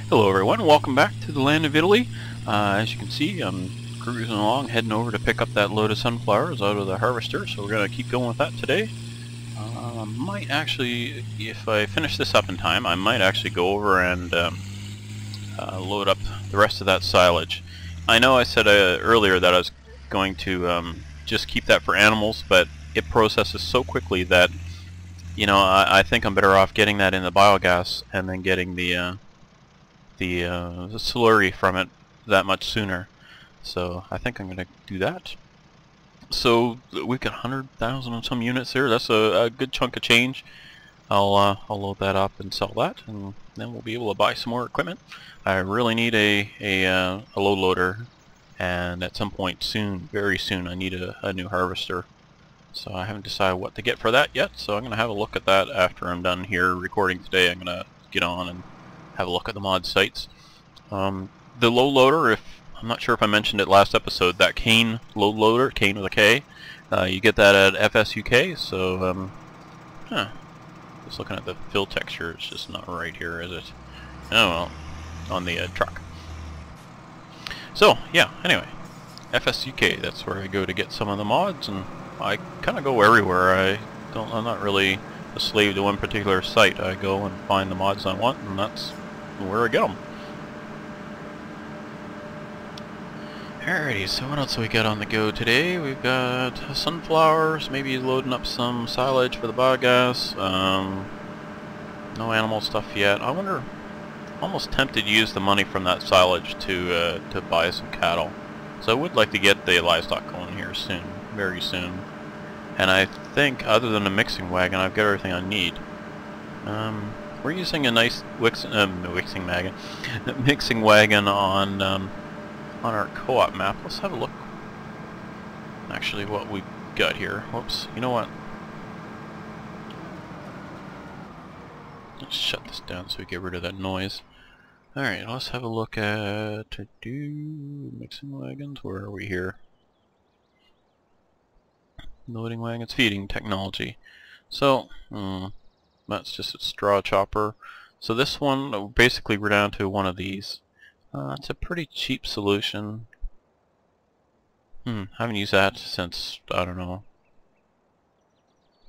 Hello everyone, welcome back to the land of Italy. As you can see, I'm cruising along, heading over to pick up that load of sunflowers out of the harvester, so we're going to keep going with that today. Might actually, if I finish this up in time, I might actually go over and load up the rest of that silage. I know I said earlier that I was going to just keep that for animals, but it processes so quickly that, you know, I think I'm better off getting that in the biogas and then getting the slurry from it that much sooner. So I think I'm going to do that. So we've got 100,000 and some units here. That's a good chunk of change. I'll load that up and sell that, and then we'll be able to buy some more equipment. I really need a low loader, and at some point soon, very soon, I need a new harvester. So I haven't decided what to get for that yet, so I'm going to have a look at that after I'm done here recording today. I'm going to get on and have a look at the mod sites. The low loader, I'm not sure if I mentioned it last episode, that Kane Low Loader, Kane with a K, you get that at FSUK, so, just looking at the fill texture, it's just not right here, is it? Oh well, on the truck. So, yeah, anyway, FSUK, that's where I go to get some of the mods, and I kind of go everywhere. I'm not really a slave to one particular site. I go and find the mods I want, and that's where I get them. Alrighty, so what else we got on the go today? We've got sunflowers, maybe loading up some silage for the biogas. No animal stuff yet. I wonder, almost tempted to use the money from that silage to buy some cattle. So I would like to get the livestock going here soon, very soon. And I think, other than a mixing wagon, I've got everything I need. We're using a nice mixing wagon on our co-op map. Let's have a look. Actually, what we got here. Whoops. You know what? Let's shut this down so we get rid of that noise. Alright, let's have a look at mixing wagons. Where are we here? Loading wagons, feeding technology. So, that's just a straw chopper. So this one, basically we're down to one of these. It's a pretty cheap solution. I haven't used that since, I don't know,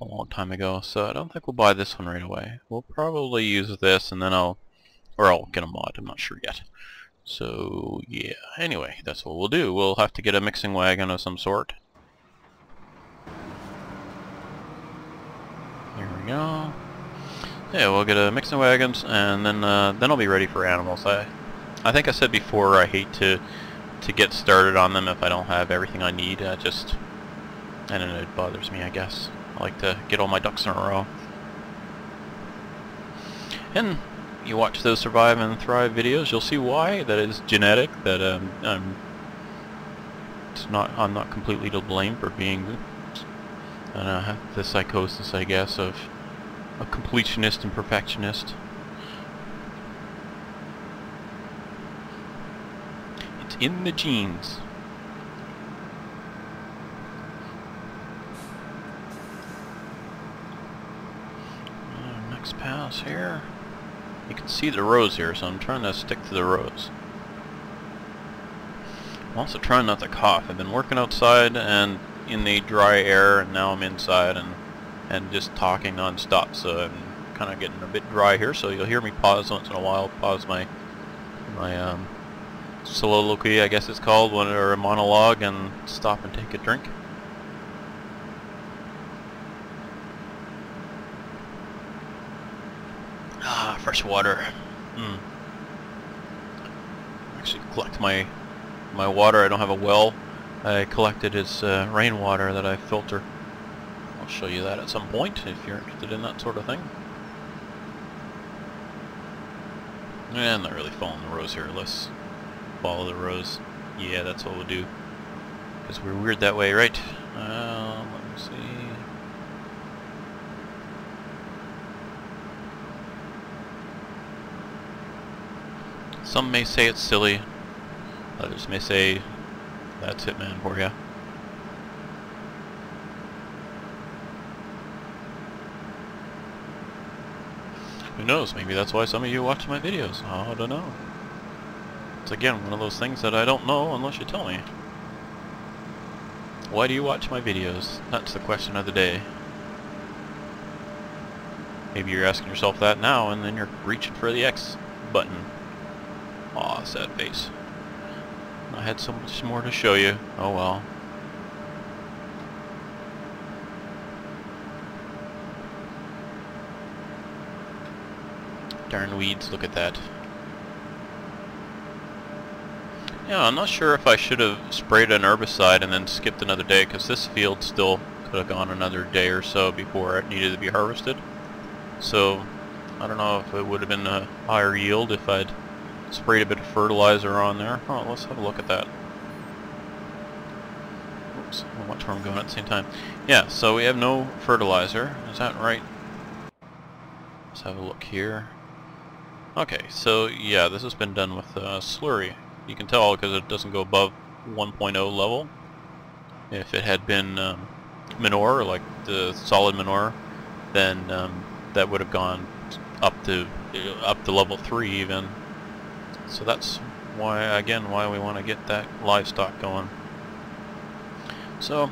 a long time ago, so I don't think we'll buy this one right away. We'll probably use this, and then I'll get a mod, I'm not sure yet. So, yeah, anyway, that's what we'll do. We'll have to get a mixing wagon of some sort. There we go. Yeah, we'll get a mixing wagons, and then I'll be ready for animals. I think I said before I hate to get started on them if I don't have everything I need. I don't know, it bothers me, I guess. I like to get all my ducks in a row. And you watch those Survive and Thrive videos, you'll see why. That is genetic. That I'm not completely to blame for being the psychosis, I guess, of a completionist and perfectionist. In the genes. Next pass here. You can see the rows here, so I'm trying to stick to the rows. I'm also trying not to cough. I've been working outside and in the dry air, and now I'm inside and just talking non-stop, so I'm kind of getting a bit dry here, so you'll hear me pause once in a while, pause my soliloquy, I guess it's called, or a monologue, and stop and take a drink. Ah, fresh water. Actually collect my water. I don't have a well. I collected its rainwater that I filter. I'll show you that at some point if you're interested in that sort of thing. I'm not really following the rows here. Let's follow the rows. Yeah, that's what we'll do. Because we're weird that way, right? Let me see. Some may say it's silly. Others may say that's Hitman for you. Who knows, maybe that's why some of you watch my videos. I don't know. It's again one of those things that I don't know unless you tell me. Why do you watch my videos? That's the question of the day. Maybe you're asking yourself that now and then you're reaching for the X button. Aw, sad face. I had so much more to show you. Oh well. Darn weeds, look at that. Yeah, I'm not sure if I should have sprayed an herbicide and then skipped another day, because this field still could have gone another day or so before it needed to be harvested. So, I don't know if it would have been a higher yield if I'd sprayed a bit of fertilizer on there. Oh, let's have a look at that. Oops, I'll watch where I'm going at the same time. Yeah, so we have no fertilizer. Is that right? Let's have a look here. Okay, so yeah, this has been done with slurry. You can tell because it doesn't go above 1.0 level. If it had been manure, like the solid manure, then that would have gone up to level 3 even. So that's why, again, why we want to get that livestock going. So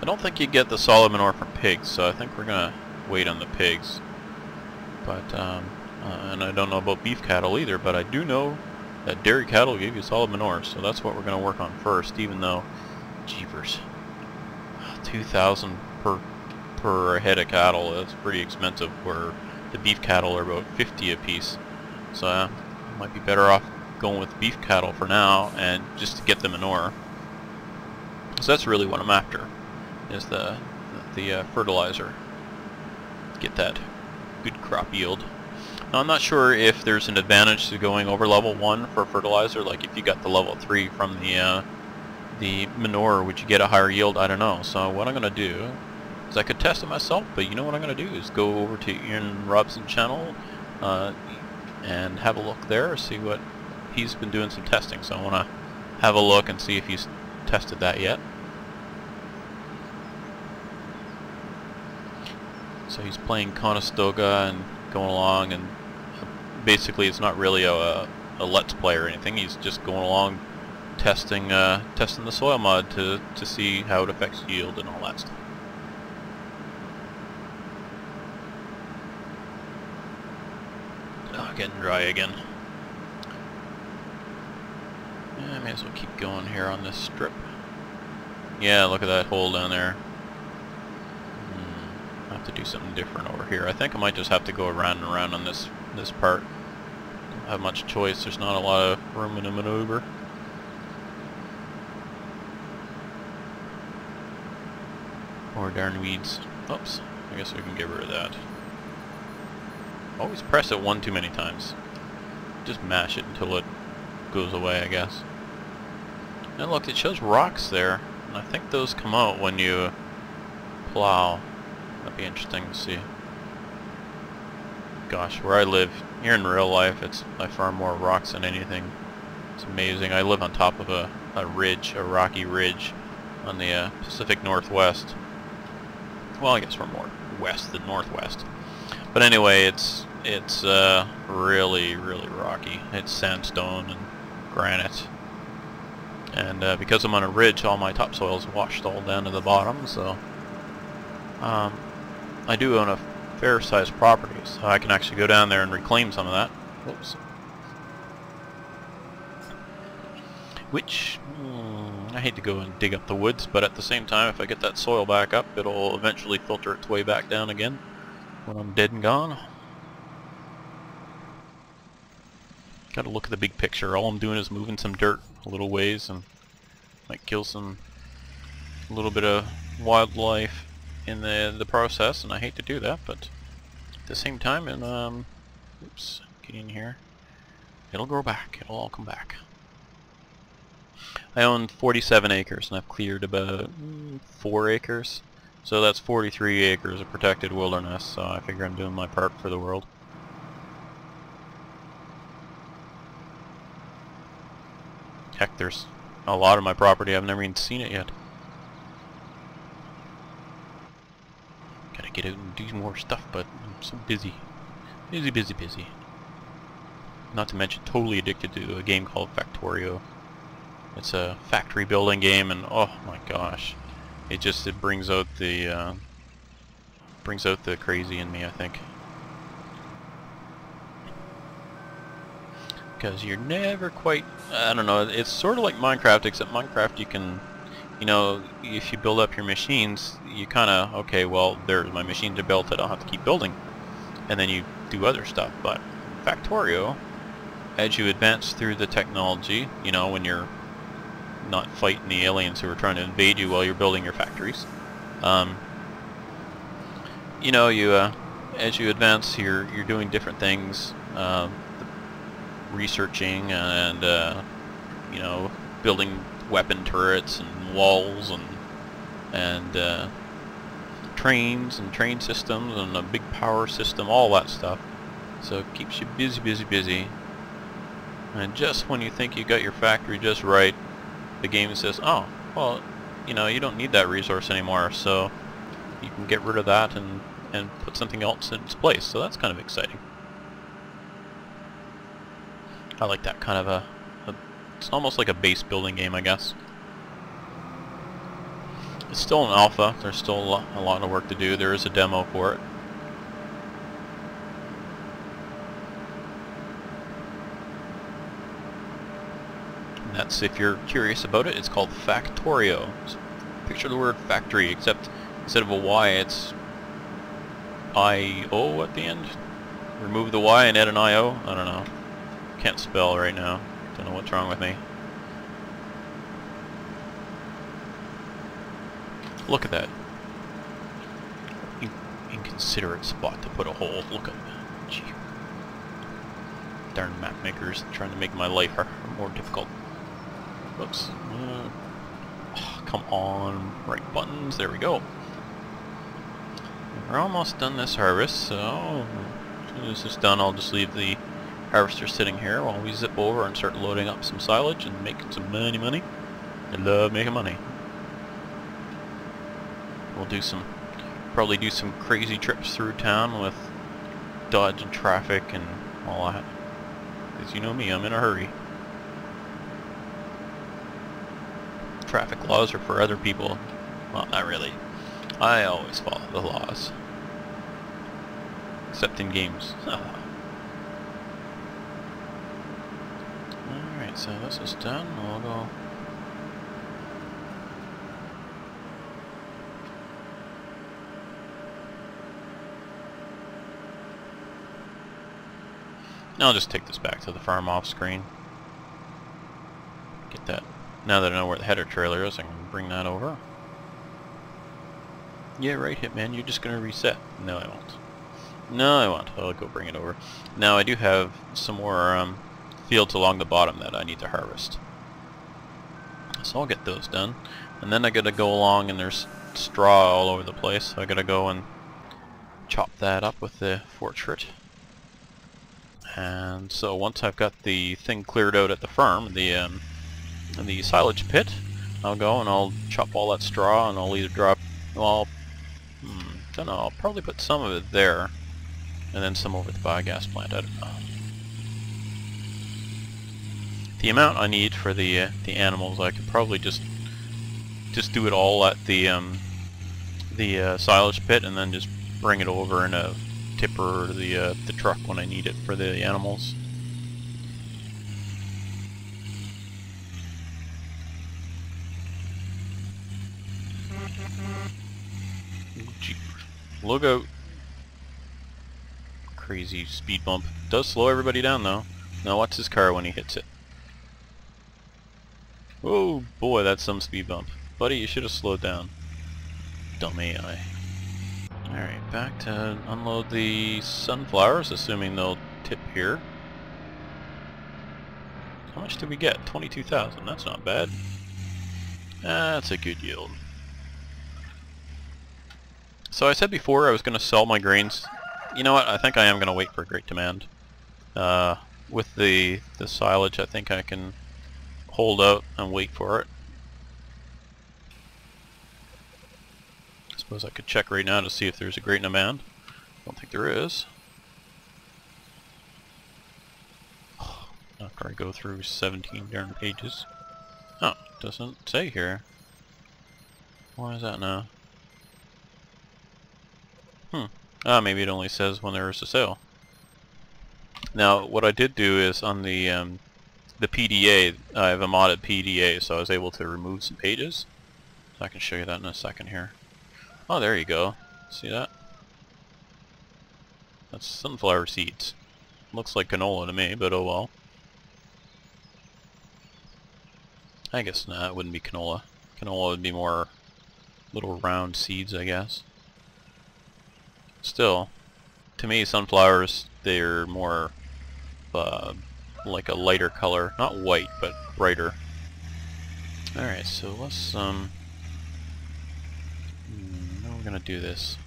I don't think you get the solid manure from pigs, so I think we're gonna wait on the pigs. But and I don't know about beef cattle either, but I do know that dairy cattle give you solid manure, so that's what we're going to work on first, even though, jeepers, 2,000 per head of cattle, that's pretty expensive, where the beef cattle are about 50 a piece. So I might be better off going with beef cattle for now, and just to get the manure. So that's really what I'm after, is the fertilizer. Get that good crop yield. Now, I'm not sure if there's an advantage to going over level 1 for fertilizer, like if you got the level 3 from the manure, would you get a higher yield? I don't know. So what I'm going to do is I could test it myself, but you know what I'm going to do is go over to Ian Robson's channel and have a look there, see what he's been doing some testing. So I want to have a look and see if he's tested that yet. So he's playing Conestoga and going along, and basically it's not really a let's play or anything. He's just going along testing the soil mod to see how it affects yield and all that stuff. Oh, getting dry again. Yeah, I may as well keep going here on this strip. Yeah, look at that hole down there. I have to do something different over here. I think I might just have to go around and around on this part. Don't have much choice. There's not a lot of room to maneuver. More darn weeds. Oops. I guess we can get rid of that. Always press it one too many times. Just mash it until it goes away, I guess. And look, it shows rocks there. And I think those come out when you plow. That'd be interesting to see. Gosh, where I live, here in real life, it's by far more rocks than anything. It's amazing. I live on top of a ridge, a rocky ridge, on the Pacific Northwest. Well, I guess we're more west than northwest. But anyway, it's really, really rocky. It's sandstone and granite. And because I'm on a ridge, all my topsoil is washed all down to the bottom, so I do own a fair-sized property, so I can actually go down there and reclaim some of that. Whoops. Which, I hate to go and dig up the woods, but at the same time, if I get that soil back up, it'll eventually filter its way back down again when I'm dead and gone. Gotta look at the big picture. All I'm doing is moving some dirt a little ways, and might kill a little bit of wildlife in the process, and I hate to do that, but at the same time, and oops, get in here, it'll grow back, it'll all come back. I own 47 acres, and I've cleared about 4 acres, so that's 43 acres of protected wilderness, so I figure I'm doing my part for the world. Heck, there's a lot of my property, I've never even seen it yet. Gotta get out and do more stuff, but I'm so busy. Busy, busy, busy. Not to mention totally addicted to a game called Factorio. It's a factory building game, and oh my gosh, it brings out the crazy in me, I think. Because you're never quite, I don't know, it's sort of like Minecraft, except Minecraft you can, you know, if you build up your machines, you kind of, okay, well, there's my machines are built, I don't have to keep building. And then you do other stuff. But Factorio, as you advance through the technology, you know, when you're not fighting the aliens who are trying to invade you while you're building your factories, you know, as you advance, you're doing different things, researching and you know, building weapon turrets and walls and trains and train systems and a big power system, all that stuff. So it keeps you busy, busy, busy. And just when you think you got your factory just right, the game says, oh, well, you know, you don't need that resource anymore, so you can get rid of that and put something else in its place. So that's kind of exciting. I like that kind of it's almost like a base building game, I guess. It's still an alpha. There's still a lot of work to do. There is a demo for it. And that's, if you're curious about it, it's called Factorio. So picture the word factory, except instead of a Y, it's I-O at the end. Remove the Y and add an I-O. I don't know. Can't spell right now. Don't know what's wrong with me. Look at that. Inconsiderate spot to put a hole. Look at that. Gee. Darn map makers trying to make my life more difficult. Whoops. Oh, come on. Right buttons. There we go. We're almost done this harvest, so as soon as it's done, I'll just leave the harvester sitting here while we zip over and start loading up some silage and making some money. I love making money. We'll probably do some crazy trips through town with dodging traffic and all that. Because you know me, I'm in a hurry. Traffic laws are for other people. Well, not really. I always follow the laws. Except in games. Alright, so this is done. We'll go... I'll just take this back to the farm off screen. Get that. Now that I know where the header trailer is, I can bring that over. Yeah, right, Hitman, you're just going to reset. No, I won't. No, I won't. I'll go bring it over. Now, I do have some more fields along the bottom that I need to harvest. So I'll get those done. And then I got to go along, and there's straw all over the place. So I got to go and chop that up with the fortret. And so once I've got the thing cleared out at the farm, the silage pit, I'll go and I'll chop all that straw, and I'll either drop, well, don't know, I'll probably put some of it there, and then some over at the biogas plant, I don't know. The amount I need for the animals, I could probably just do it all at the silage pit, and then just bring it over in a tipper or the truck when I need it for the animals. Jeepers. Look out. Crazy speed bump. Does slow everybody down though. Now watch his car when he hits it. Oh boy, that's some speed bump. Buddy, you should have slowed down. Dumb AI. Alright, back to unload the sunflowers, assuming they'll tip here. How much did we get? 22,000. That's not bad. That's a good yield. So I said before I was going to sell my grains. You know what? I think I am going to wait for great demand. With the silage, I think I can hold out and wait for it. I suppose I could check right now to see if there's a great demand. Don't think there is. after I go through 17 darn pages. Oh, doesn't say here. Why is that now? Maybe it only says when there is a sale. Now, what I did do is on the PDA, I have a modded PDA, so I was able to remove some pages. So I can show you that in a second here. Oh, there you go. See that? That's sunflower seeds. Looks like canola to me, but oh well. I guess not, it wouldn't be canola. Canola would be more little round seeds, I guess. Still, to me, sunflowers, they're more like a lighter color. Not white, but brighter. Alright, so let's, how we're gonna do this.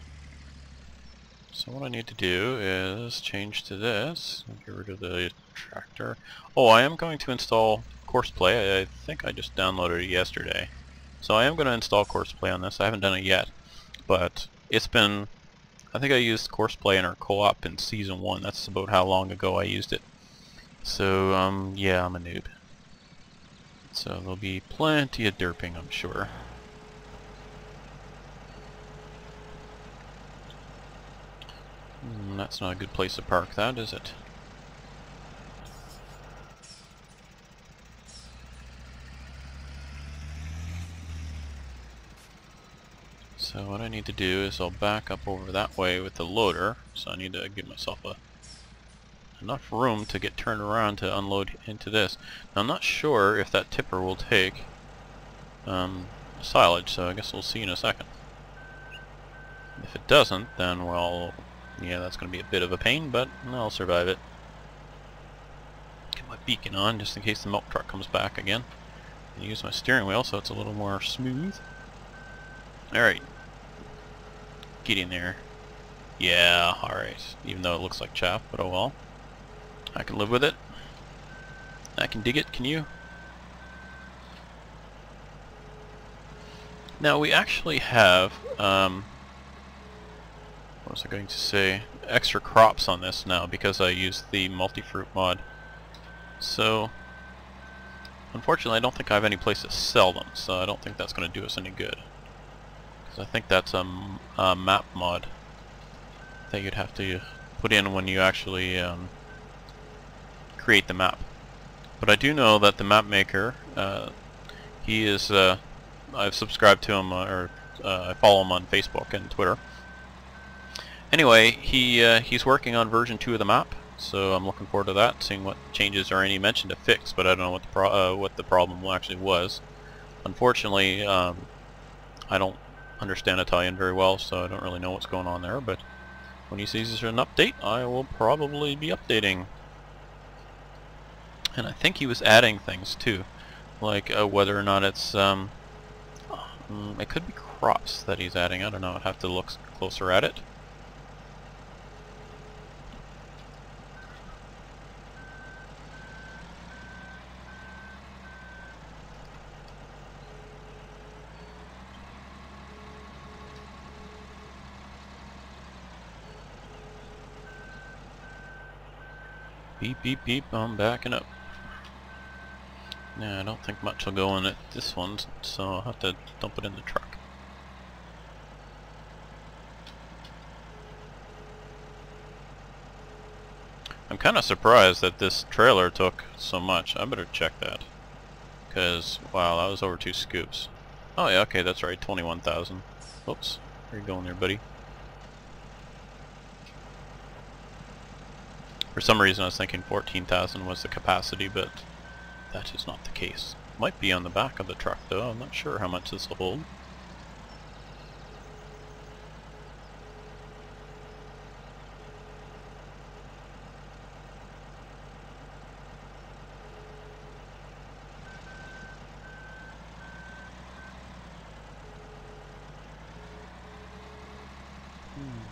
So what I need to do is change to this, get rid of the tractor. Oh, I am going to install Courseplay. I think I just downloaded it yesterday. So I am going to install Courseplay on this. I haven't done it yet, but it's been, I think I used Courseplay in our co-op in Season 1. That's about how long ago I used it. So, yeah, I'm a noob. So there'll be plenty of derping, I'm sure. That's not a good place to park that, is it? So what I need to do is I'll back up over that way with the loader. So I need to give myself enough room to get turned around to unload into this. Now I'm not sure if that tipper will take silage, so I guess we'll see in a second. If it doesn't, then well, yeah, that's going to be a bit of a pain, but I'll survive it. Get my beacon on just in case the milk truck comes back again. And use my steering wheel so it's a little more smooth. Alright. Get in there. Yeah, alright. Even though it looks like chaff, but oh well. I can live with it. I can dig it, can you? Now we actually have, what was I going to say? Extra crops on this now because I used the multi-fruit mod. So, unfortunately I don't think I have any place to sell them, so I don't think that's going to do us any good. Because I think that's a map mod that you'd have to put in when you actually create the map. But I do know that the map maker, he is, I've subscribed to him, or I follow him on Facebook and Twitter. Anyway, he's working on version 2 of the map, so I'm looking forward to that, seeing what changes are any mentioned to fix, but I don't know what the problem actually was. Unfortunately, I don't understand Italian very well, so I don't really know what's going on there, but when he sees there's an update, I will probably be updating. And I think he was adding things too, like whether or not it's, it could be crops that he's adding, I don't know, I'd have to look closer at it. Beep, beep, beep, I'm backing up. Yeah, I don't think much will go in it this one, so I'll have to dump it in the truck. I'm kind of surprised that this trailer took so much. I better check that. Because, wow, that was over 2 scoops. Oh yeah, okay, that's right, 21,000. Oops, where you going there, buddy? For some reason I was thinking 14,000 was the capacity, but that is not the case. Might be on the back of the truck though, I'm not sure how much this will hold.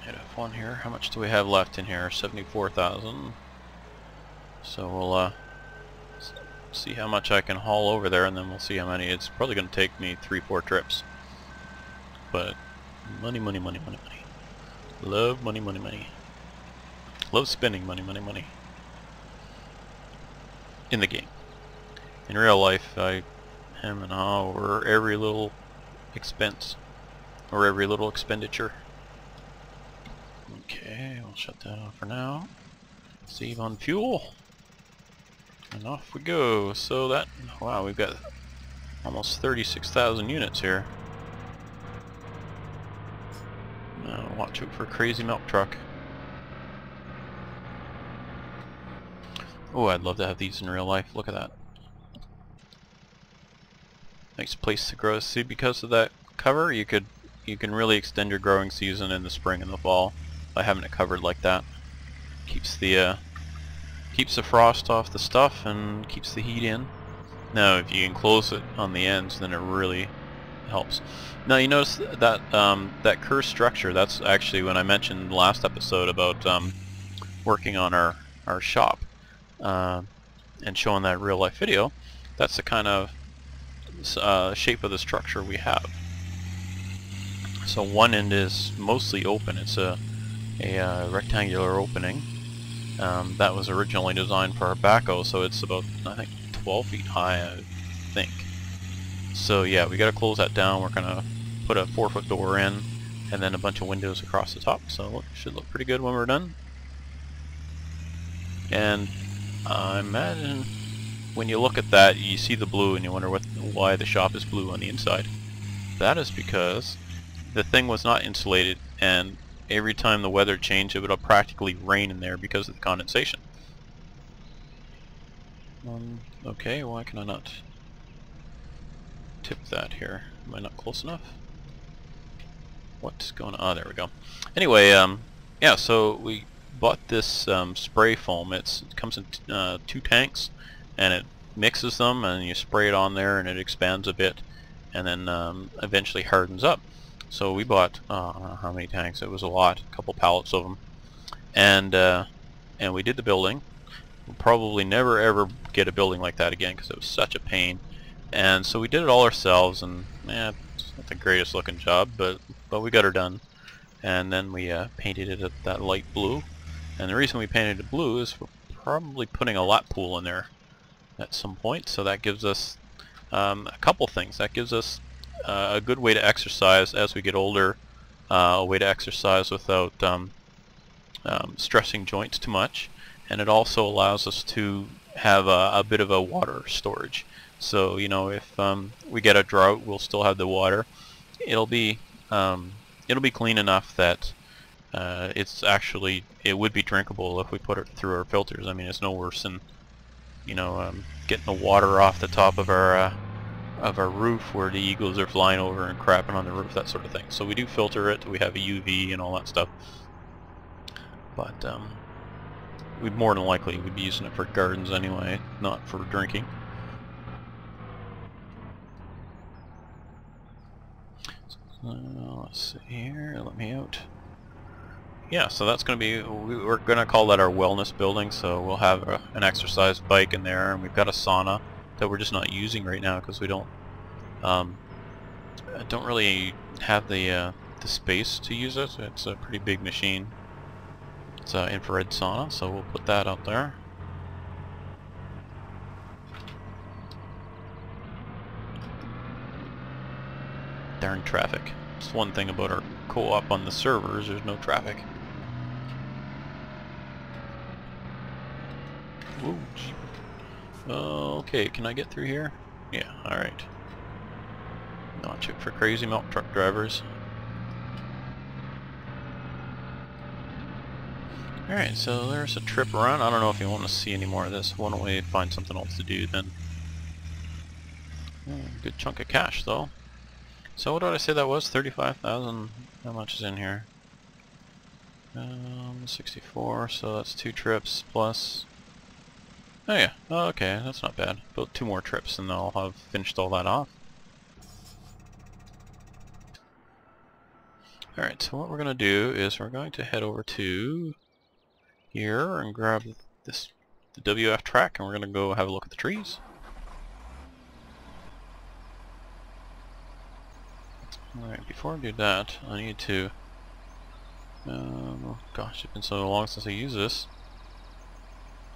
Hit F1 here. How much do we have left in here? 74,000. So we'll see how much I can haul over there, and then we'll see how many. It's probably going to take me 3-4 trips. But money, money, money, money, money. Love money, money, money. Love spending money, money, money. in the game. In real life, I am and ah over every little expense or every little expenditure. Okay, we'll shut that off for now. Save on fuel. And off we go. So that, wow, we've got almost 36,000 units here. Watch out for a crazy milk truck. Oh, I'd love to have these in real life. Look at that. Nice place to grow. See, because of that cover, you can really extend your growing season in the spring and the fall by having it covered like that. Keeps the frost off the stuff and keeps the heat in. Now, if you enclose it on the ends, then it really helps. Now, you notice that that curved structure. That's actually when I mentioned last episode about working on our shop and showing that real life video. That's the kind of shape of the structure we have. So one end is mostly open. It's a rectangular opening that was originally designed for our backhoe, so it's about, I think, 12 feet high, I think. So yeah, we got to close that down. We're gonna put a 4-foot door in and then a bunch of windows across the top, so it should look pretty good when we're done. And I imagine when you look at that, you see the blue and you wonder why the shop is blue on the inside. That is because the thing was not insulated, and every time the weather changed, it would practically rain in there because of the condensation. Okay, why can I not tip that here? Am I not close enough? What's going on? Oh, there we go. Anyway, yeah, so we bought this spray foam. It comes in 2 tanks, and it mixes them, and you spray it on there, and it expands a bit, and then eventually hardens up. So we bought, I don't know how many tanks, it was a lot, a couple pallets of them, and we did the building. We'll probably never ever get a building like that again because it was such a pain. And so we did it all ourselves, and it's not the greatest looking job, but we got her done. And then we painted it that light blue. And the reason we painted it blue is we're probably putting a lap pool in there at some point, so that gives us a couple things. That gives us a good way to exercise as we get older, a way to exercise without stressing joints too much, and it also allows us to have a bit of a water storage. So, you know, if we get a drought, we'll still have the water. It'll be clean enough that it would be drinkable if we put it through our filters. I mean, it's no worse than, you know, getting the water off the top of our roof where the eagles are flying over and crapping on the roof, that sort of thing. So we do filter it. We have a UV and all that stuff. But we more than likely would be using it for gardens anyway, not for drinking. Let's see here, let me out. Yeah, so that's going to be, we're going to call that our wellness building, so we'll have an exercise bike in there, and we've got a sauna that we're just not using right now because we don't really have the space to use it. It's a pretty big machine. It's an infrared sauna, so we'll put that out there. Darn traffic. It's one thing about our co-op on the servers, there's no traffic. Whoa. Okay, can I get through here? Yeah, alright. Watch it for crazy milk truck drivers. Alright, so there's a trip around. I don't know if you want to see any more of this. Why don't we find something else to do then? Good chunk of cash though. So what did I say that was? 35,000. How much is in here? 64, so that's 2 trips plus... Oh yeah, okay, that's not bad. About 2 more trips and I'll have finished all that off. Alright, so what we're going to do is we're going to head over to here and grab the WF track, and we're going to go have a look at the trees. Alright, before I do that, I need to... gosh, it's been so long since I used this.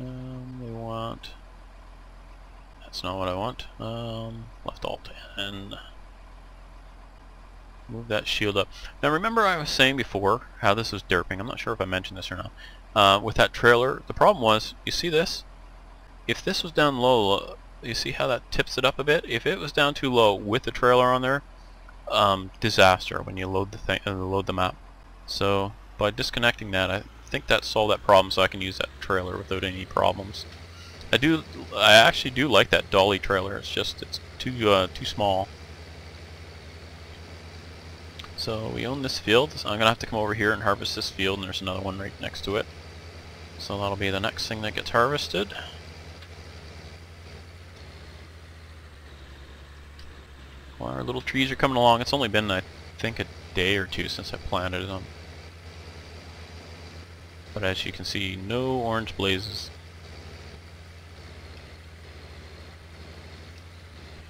We want That's not what I want. Left alt and move that shield up. Now remember I was saying before how this was derping. I'm not sure if I mentioned this or not. With that trailer, the problem was, you see this? If this was down low, you see how that tips it up a bit? If it was down too low with the trailer on there, disaster when you load the thing, load the map. So by disconnecting that, I think that solved that problem, so I can use that trailer without any problems. I actually do like that dolly trailer. It's just too small. So we own this field, so I'm gonna have to come over here and harvest this field, and there's another one right next to it. So that'll be the next thing that gets harvested. Well, our little trees are coming along. It's only been, I think, a day or two since I planted them. But as you can see, no orange blazes.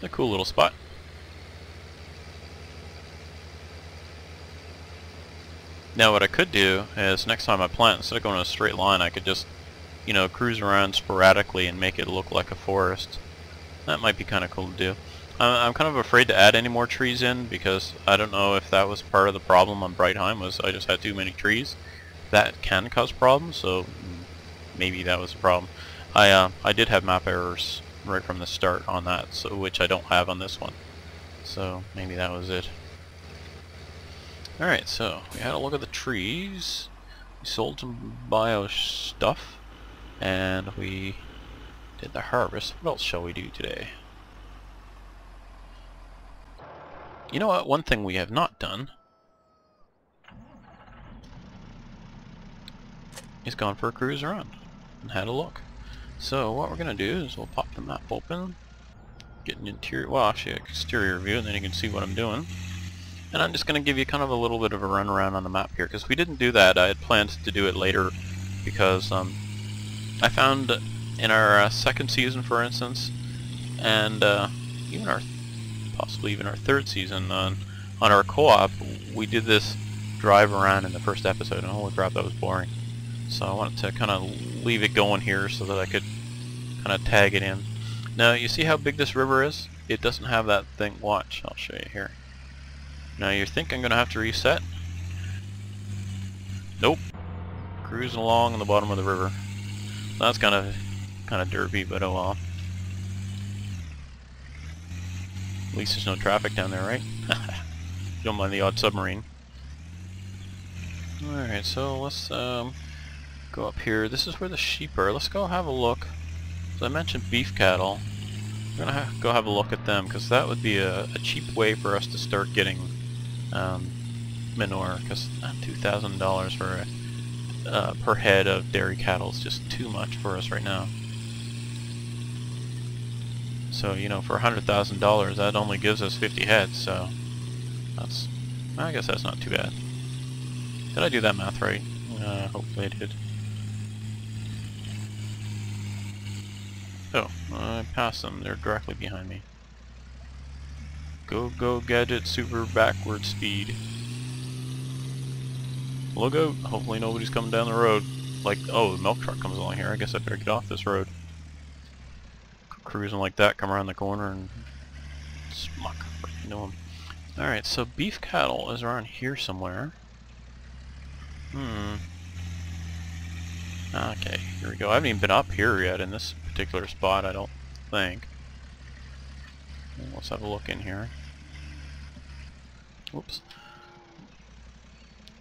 A cool little spot. Now what I could do is, next time I plant, instead of going in a straight line, I could just, you know, cruise around sporadically and make it look like a forest. That might be kind of cool to do. I'm kind of afraid to add any more trees in, because I don't know if that was part of the problem on Brightheim, was I just had too many trees. That can cause problems, so maybe that was a problem. I did have map errors right from the start on that, so which I don't have on this one. So maybe that was it. Alright, so we had a look at the trees, we sold some bio stuff, and we did the harvest. What else shall we do today? You know what, one thing we have not done is gone for a cruise around and had a look. So what we're going to do is we'll pop the map open, get an interior, well actually an exterior view, and then you can see what I'm doing. And I'm just going to give you kind of a little bit of a run around on the map here, because we didn't do that. I had planned to do it later, because I found in our second season, for instance, and even possibly even our third season on our co-op, we did this drive around in the first episode, and holy crap, that was boring. So I wanted to kind of leave it going here so that I could kind of tag it in. Now you see how big this river is? It doesn't have that thing. Watch, I'll show you here. Now you think I'm gonna have to reset? Nope. Cruising along on the bottom of the river. That's kind of derpy, but oh well. At least there's no traffic down there, right? Don't mind the odd submarine. Alright, so let's go up here. This is where the sheep are. Let's go have a look. So I mentioned beef cattle. We're gonna go have a look at them, because that would be a cheap way for us to start getting manure, because $2,000 for per head of dairy cattle is just too much for us right now. So, you know, for $100,000 that only gives us 50 heads, so that's, I guess that's not too bad. Did I do that math right? Hopefully I did. Oh, I passed them. They're directly behind me. Go, go, gadget, super backward speed. Look out. Hopefully nobody's coming down the road. Like, oh, the milk truck comes along here. I guess I better get off this road. Cruising like that, come around the corner and smuck right into them. Alright, so beef cattle is around here somewhere. Okay, here we go. I haven't even been up here yet in this particular spot, I don't think. Let's have a look in here. Whoops.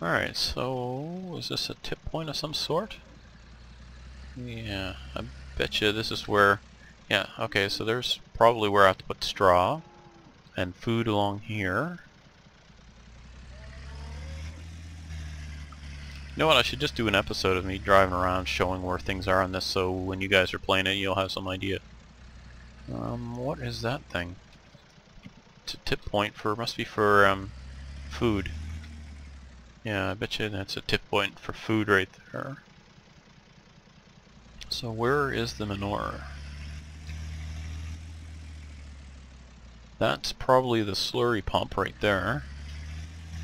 Alright, so is this a tip point of some sort? Yeah, I bet you this is where... Yeah, okay, so there's probably where I have to put straw and food along here. You know what, I should just do an episode of me driving around showing where things are on this, so when you guys are playing it you'll have some idea. What is that thing? It's a tip point for, must be for food. Yeah, I bet you that's a tip point for food right there. So where is the manure? That's probably the slurry pump right there,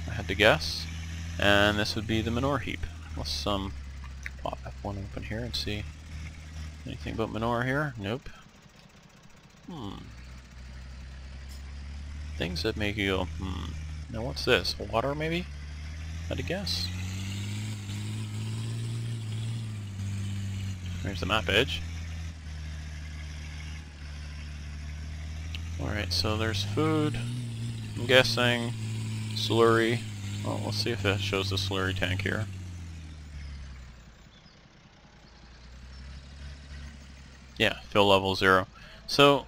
I had to guess. And this would be the manure heap. Let's pop F1 open here and see anything about manure here. Nope. Things that make you go, Now what's this? Water maybe? I'd guess. There's the map edge. Alright, so there's food. I'm guessing slurry. Well, let's see if it shows the slurry tank here. Yeah, fill level 0. So,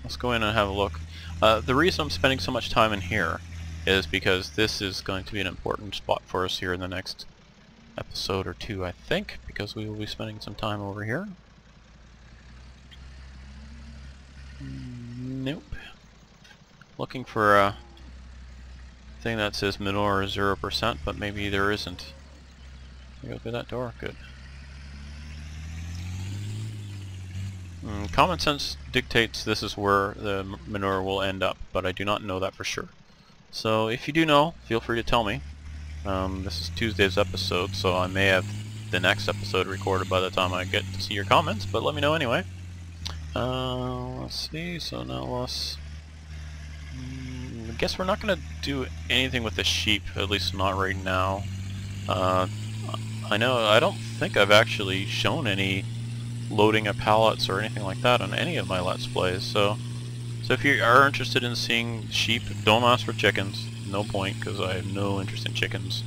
let's go in and have a look. The reason I'm spending so much time in here is because this is going to be an important spot for us here in the next episode or two, I think, because we will be spending some time over here. Nope. Looking for a thing that says manure 0%, but maybe there isn't. Can you go through that door? Good. Common sense dictates this is where the manure will end up, but I do not know that for sure. So if you do know, feel free to tell me. This is Tuesday's episode, so I may have the next episode recorded by the time I get to see your comments, but let me know anyway. Let's see, so now let's... I guess we're not going to do anything with the sheep, at least not right now. I don't think I've actually shown any loading of pallets or anything like that on any of my Let's Plays, so if you are interested in seeing sheep, don't ask for chickens. No point, because I have no interest in chickens.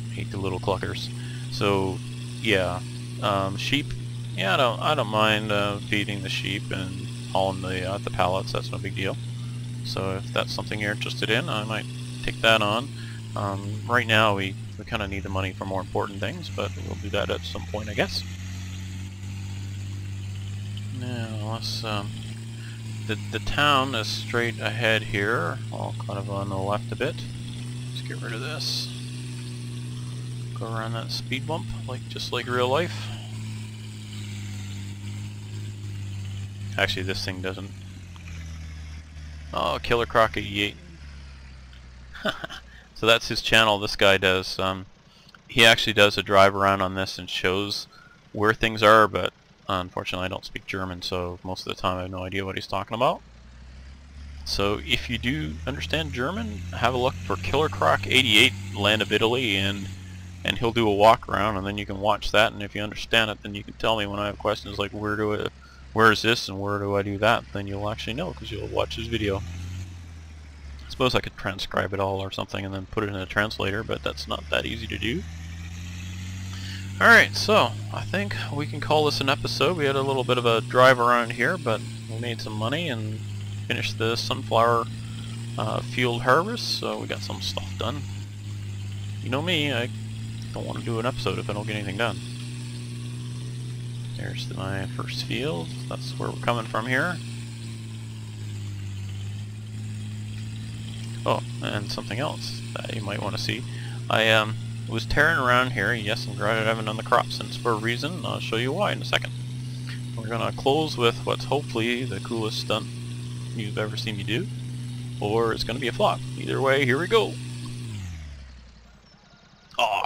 I hate the little cluckers. So yeah, sheep. Yeah, I don't mind feeding the sheep and hauling the pallets. That's no big deal. So if that's something you're interested in, I might take that on. Right now we kind of need the money for more important things, but we'll do that at some point, I guess. Now let's the town is straight ahead here, all kind of on the left a bit. Let's get rid of this. Go around that speed bump, just like real life. Actually, this thing doesn't. Oh, Killer Croc 88. So that's his channel. This guy does. He actually does a drive around on this and shows where things are, but unfortunately I don't speak German, so most of the time I have no idea what he's talking about. So if you do understand German, have a look for Killer Croc 88, Land of Italy, and he'll do a walk around, and then you can watch that, and if you understand it, then you can tell me when I have questions like where is this and where do I do that, then you'll actually know because you'll watch his video. I suppose I could transcribe it all or something and then put it in a translator, but that's not that easy to do. Alright, so I think we can call this an episode. We had a little bit of a drive around here, but we made some money and finished the sunflower field harvest, so we got some stuff done. You know me, I don't want to do an episode if I don't get anything done. There's my first field. That's where we're coming from here. Oh, and something else that you might want to see. I was tearing around here. Yes, I'm glad I haven't done the crop since for a reason. I'll show you why in a second. We're going to close with what's hopefully the coolest stunt you've ever seen me do. Or it's going to be a flop. Either way, here we go. Oh,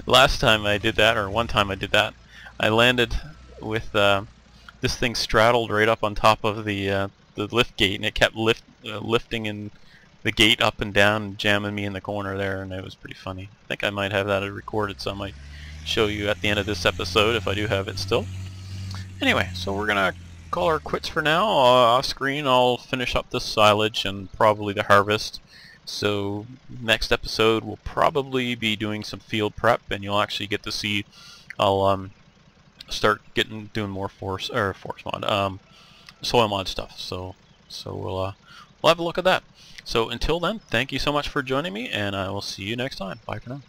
last time I did that, or one time I did that, I landed with this thing straddled right up on top of the lift gate, and it kept lifting in the gate up and down and jamming me in the corner there, and it was pretty funny. I think I might have that recorded, so I might show you at the end of this episode if I do have it still. Anyway, so we're gonna call our quits for now. Off screen I'll finish up the silage and probably the harvest. So next episode we'll probably be doing some field prep, and you'll actually get to see I'll start doing more Forstmod soil mod stuff. So we'll have a look at that. So until then, thank you so much for joining me, and I will see you next time. Bye for now.